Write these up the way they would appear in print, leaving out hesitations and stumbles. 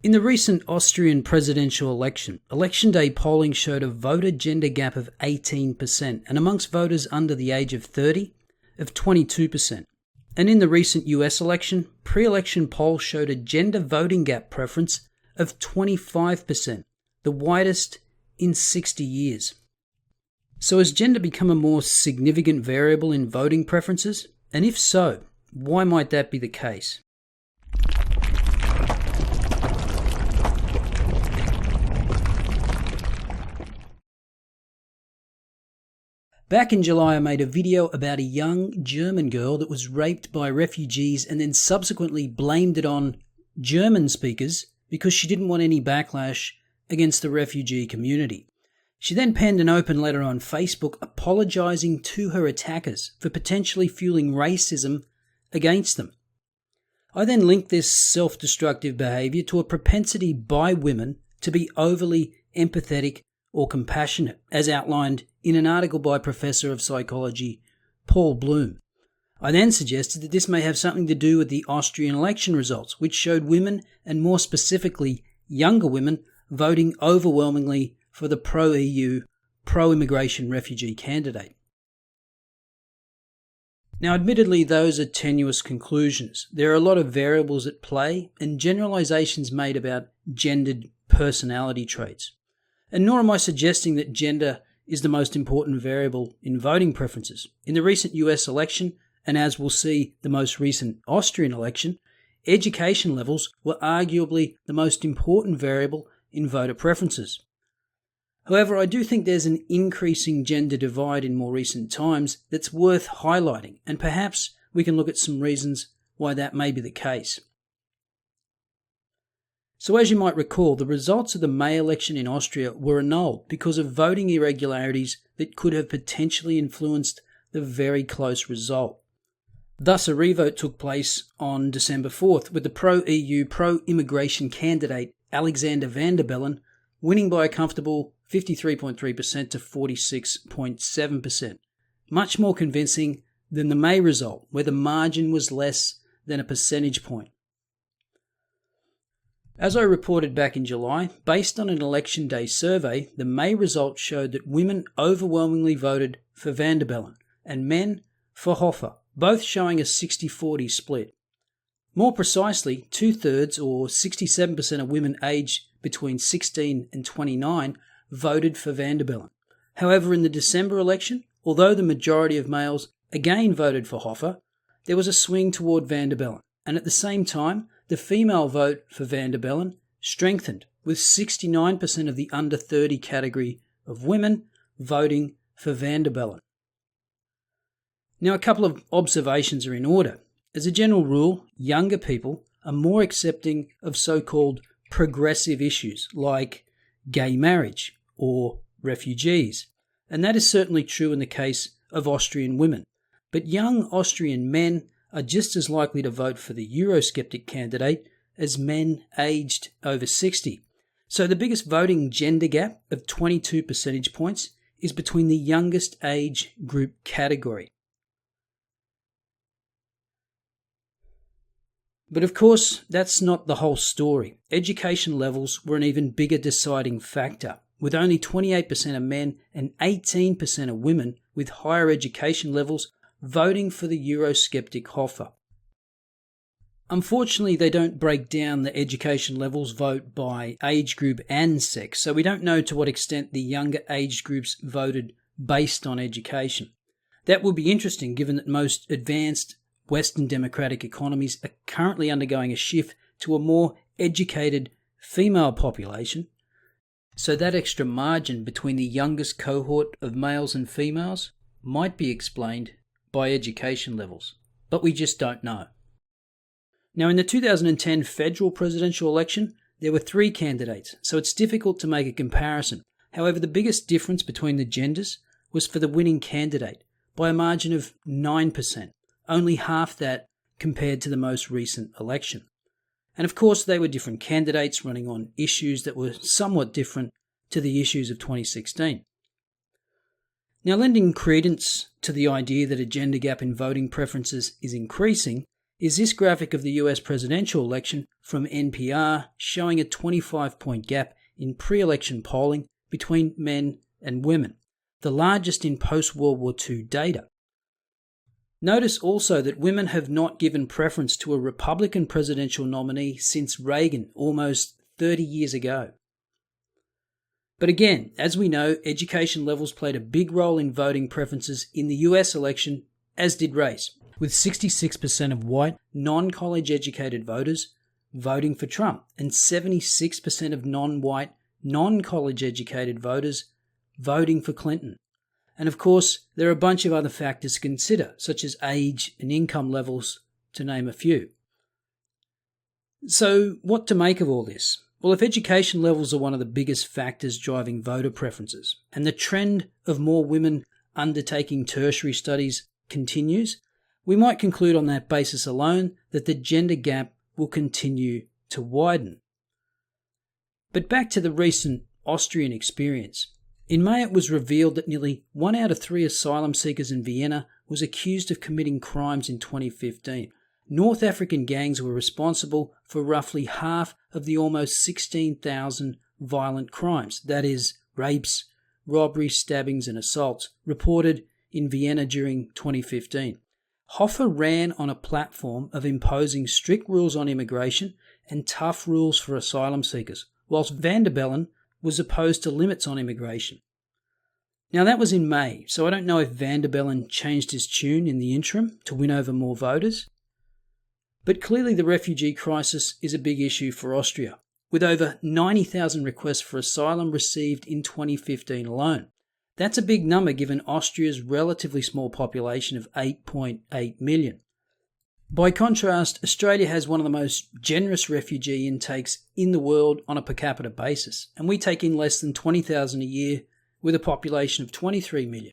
In the recent Austrian presidential election, election day polling showed a voter gender gap of 18%, and amongst voters under the age of 30, of 22%. And in the recent US election, pre-election polls showed a gender voting gap preference of 25%, the widest in 60 years. So has gender become a more significant variable in voting preferences? And if so, why might that be the case? Back in July, I made a video about a young German girl that was raped by refugees and then subsequently blamed it on German speakers because she didn't want any backlash against the refugee community. She then penned an open letter on Facebook apologizing to her attackers for potentially fueling racism against them. I then linked this self-destructive behavior to a propensity by women to be overly empathetic or compassionate, as outlined in an article by Professor of Psychology Paul Bloom. I then suggested that this may have something to do with the Austrian election results, which showed women, and more specifically younger women, voting overwhelmingly for the pro-EU, pro-immigration refugee candidate. Now, admittedly, those are tenuous conclusions. There are a lot of variables at play and generalizations made about gendered personality traits. And nor am I suggesting that gender is the most important variable in voting preferences. In the recent US election, and as we'll see the most recent Austrian election, education levels were arguably the most important variable in voter preferences. However, I do think there's an increasing gender divide in more recent times that's worth highlighting, and perhaps we can look at some reasons why that may be the case. So as you might recall, the results of the May election in Austria were annulled because of voting irregularities that could have potentially influenced the very close result. Thus, a revote took place on December 4th, with the pro-EU, pro-immigration candidate Alexander Van der Bellen winning by a comfortable 53.3% to 46.7%. Much more convincing than the May result, where the margin was less than a percentage point. As I reported back in July, based on an election day survey, the May result showed that women overwhelmingly voted for Van der Bellen and men for Hofer, both showing a 60-40 split. More precisely, 2/3 or 67% of women aged between 16 and 29 voted for Van der Bellen. However, in the December election, although the majority of males again voted for Hofer, there was a swing toward Van der Bellen, and at the same time, the female vote for Van der Bellen strengthened, with 69% of the under 30 category of women voting for Van der Bellen. Now, a couple of observations are in order. As a general rule, younger people are more accepting of so-called progressive issues like gay marriage or refugees, and that is certainly true in the case of Austrian women. But young Austrian men are just as likely to vote for the Eurosceptic candidate as men aged over 60. So the biggest voting gender gap of 22 percentage points is between the youngest age group category. But of course, that's not the whole story. Education levels were an even bigger deciding factor, with only 28% of men and 18% of women with higher education levels voting for the Eurosceptic Hofer. Unfortunately, they don't break down the education levels vote by age group and sex, so we don't know to what extent the younger age groups voted based on education. That will be interesting given that most advanced Western democratic economies are currently undergoing a shift to a more educated female population, so that extra margin between the youngest cohort of males and females might be explained by education levels, but we just don't know. Now, in the 2010 federal presidential election, there were 3 candidates, so it's difficult to make a comparison. However, the biggest difference between the genders was for the winning candidate, by a margin of 9%, only half that compared to the most recent election. And of course, they were different candidates running on issues that were somewhat different to the issues of 2016. Now, lending credence to the idea that a gender gap in voting preferences is increasing, is this graphic of the US presidential election from NPR showing a 25-point gap in pre-election polling between men and women, the largest in post-World War II data. Notice also that women have not given preference to a Republican presidential nominee since Reagan, almost 30 years ago. But again, as we know, education levels played a big role in voting preferences in the US election, as did race, with 66% of white, non-college educated voters voting for Trump and 76% of non-white, non-college educated voters voting for Clinton. And of course, there are a bunch of other factors to consider, such as age and income levels, to name a few. So, what to make of all this? Well, if education levels are one of the biggest factors driving voter preferences, and the trend of more women undertaking tertiary studies continues, we might conclude on that basis alone that the gender gap will continue to widen. But back to the recent Austrian experience. In May, it was revealed that nearly 1 out of 3 asylum seekers in Vienna was accused of committing crimes in 2015. North African gangs were responsible for roughly half of the almost 16,000 violent crimes, that is, rapes, robberies, stabbings and assaults, reported in Vienna during 2015. Hofer ran on a platform of imposing strict rules on immigration and tough rules for asylum seekers, whilst Van der Bellen was opposed to limits on immigration. Now that was in May, so I don't know if Van der Bellen changed his tune in the interim to win over more voters. But clearly the refugee crisis is a big issue for Austria, with over 90,000 requests for asylum received in 2015 alone. That's a big number given Austria's relatively small population of 8.8 million. By contrast, Australia has one of the most generous refugee intakes in the world on a per capita basis, and we take in less than 20,000 a year with a population of 23 million.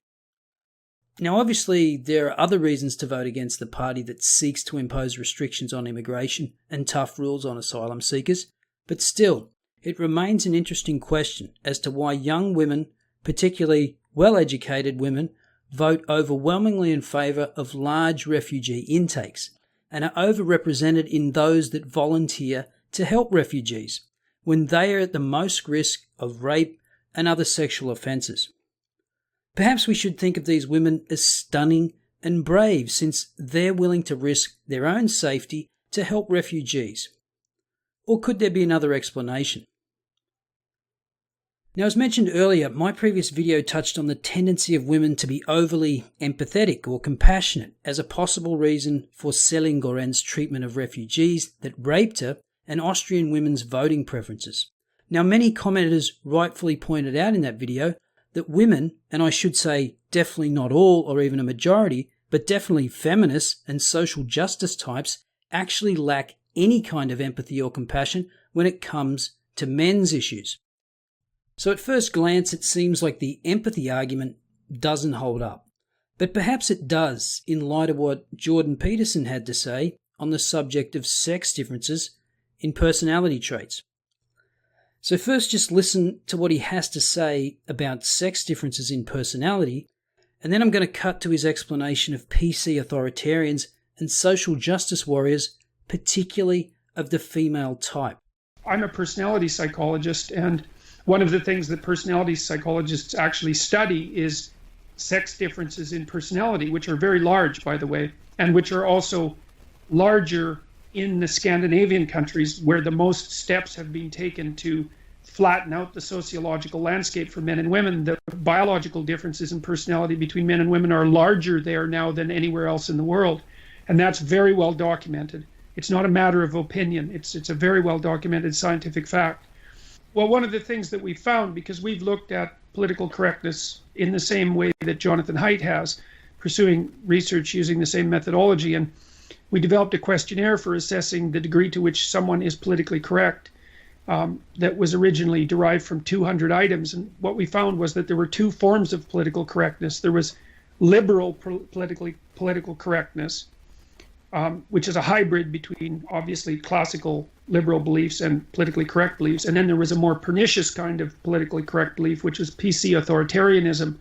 Now, obviously, there are other reasons to vote against the party that seeks to impose restrictions on immigration and tough rules on asylum seekers, but still, it remains an interesting question as to why young women, particularly well-educated women, vote overwhelmingly in favour of large refugee intakes and are overrepresented in those that volunteer to help refugees when they are at the most risk of rape and other sexual offences. Perhaps we should think of these women as stunning and brave since they're willing to risk their own safety to help refugees. Or could there be another explanation? Now, as mentioned earlier, my previous video touched on the tendency of women to be overly empathetic or compassionate as a possible reason for Céline Goren's treatment of refugees that raped her and Austrian women's voting preferences. Now, many commenters rightfully pointed out in that video that women, and I should say definitely not all or even a majority, but definitely feminists and social justice types, actually lack any kind of empathy or compassion when it comes to men's issues. So at first glance, it seems like the empathy argument doesn't hold up. But perhaps it does in light of what Jordan Peterson had to say on the subject of sex differences in personality traits. So first, just listen to what he has to say about sex differences in personality, and then I'm going to cut to his explanation of PC authoritarians and social justice warriors, particularly of the female type. I'm a personality psychologist, and one of the things that personality psychologists actually study is sex differences in personality, which are very large, by the way, and which are also larger in the Scandinavian countries, where the most steps have been taken to flatten out the sociological landscape for men and women. The biological differences in personality between men and women are larger there now than anywhere else in the world, and that's very well documented. It's not a matter of opinion. It's a very well documented scientific fact. Well, one of the things that we found, because we've looked at political correctness in the same way that Jonathan Haidt has, pursuing research using the same methodology, and we developed a questionnaire for assessing the degree to which someone is politically correct that was originally derived from 200 items. And what we found was that there were two forms of political correctness. There was liberal political correctness, which is a hybrid between obviously classical liberal beliefs and politically correct beliefs. And then there was a more pernicious kind of politically correct belief, which was PC authoritarianism.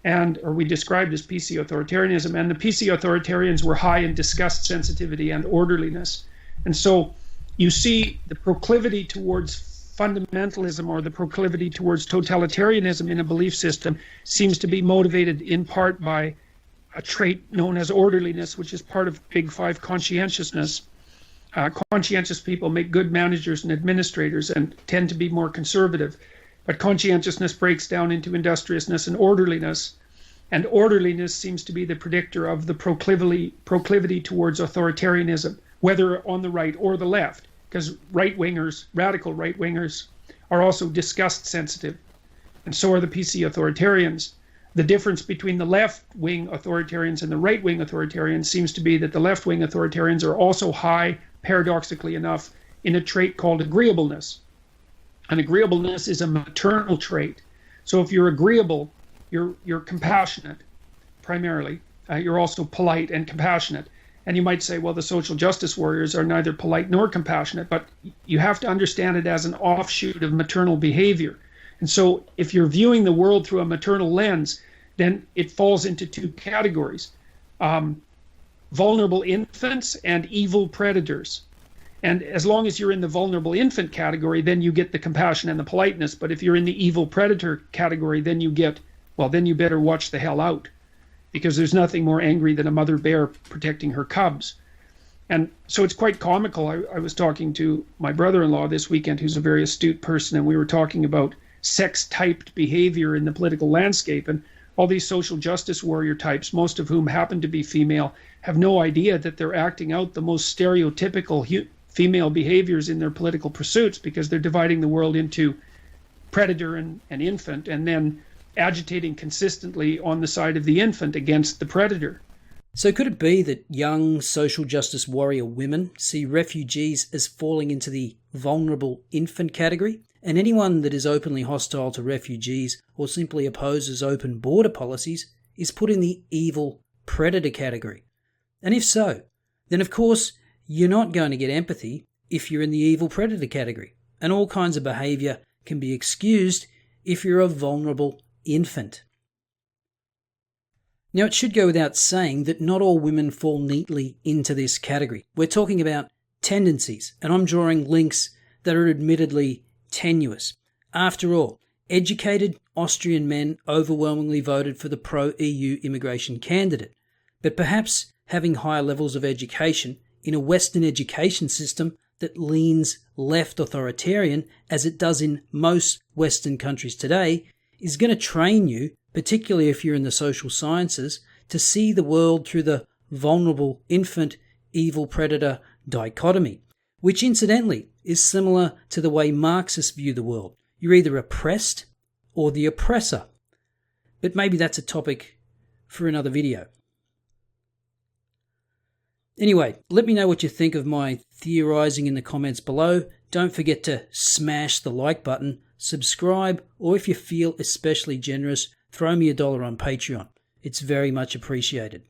or we described as PC authoritarianism, and the PC authoritarians were high in disgust sensitivity and orderliness. And so you see the proclivity towards fundamentalism, or the proclivity towards totalitarianism in a belief system, seems to be motivated in part by a trait known as orderliness, which is part of Big Five conscientiousness. Conscientious people make good managers and administrators and tend to be more conservative. But conscientiousness breaks down into industriousness and orderliness seems to be the predictor of the proclivity towards authoritarianism, whether on the right or the left, because right-wingers, radical right-wingers, are also disgust sensitive, and so are the PC authoritarians. The difference between the left-wing authoritarians and the right-wing authoritarians seems to be that the left-wing authoritarians are also high, paradoxically enough, in a trait called agreeableness. And agreeableness is a maternal trait. So if you're agreeable, you're compassionate, primarily. You're also polite and compassionate. And you might say, well, the social justice warriors are neither polite nor compassionate, but you have to understand it as an offshoot of maternal behavior. And so if you're viewing the world through a maternal lens, then it falls into two categories: vulnerable infants and evil predators. And as long as you're in the vulnerable infant category, then you get the compassion and the politeness. But if you're in the evil predator category, then you better watch the hell out, because there's nothing more angry than a mother bear protecting her cubs. And so it's quite comical. I was talking to my brother-in-law this weekend, who's a very astute person, and we were talking about sex-typed behavior in the political landscape. And all these social justice warrior types, most of whom happen to be female, have no idea that they're acting out the most stereotypical female behaviors in their political pursuits, because they're dividing the world into predator and infant, and then agitating consistently on the side of the infant against the predator. So could it be that young social justice warrior women see refugees as falling into the vulnerable infant category, and anyone that is openly hostile to refugees or simply opposes open border policies is put in the evil predator category? And if so, then of course you're not going to get empathy if you're in the evil predator category, and all kinds of behaviour can be excused if you're a vulnerable infant. Now, it should go without saying that not all women fall neatly into this category. We're talking about tendencies, and I'm drawing links that are admittedly tenuous. After all, educated Austrian men overwhelmingly voted for the pro-EU immigration candidate, but perhaps having higher levels of education in a Western education system that leans left authoritarian, as it does in most Western countries today, is going to train you, particularly if you're in the social sciences, to see the world through the vulnerable infant, evil predator dichotomy, which incidentally is similar to the way Marxists view the world. You're either oppressed or the oppressor. But maybe that's a topic for another video. Anyway, let me know what you think of my theorising in the comments below. Don't forget to smash the like button, subscribe, or if you feel especially generous, throw me $1 on Patreon. It's very much appreciated.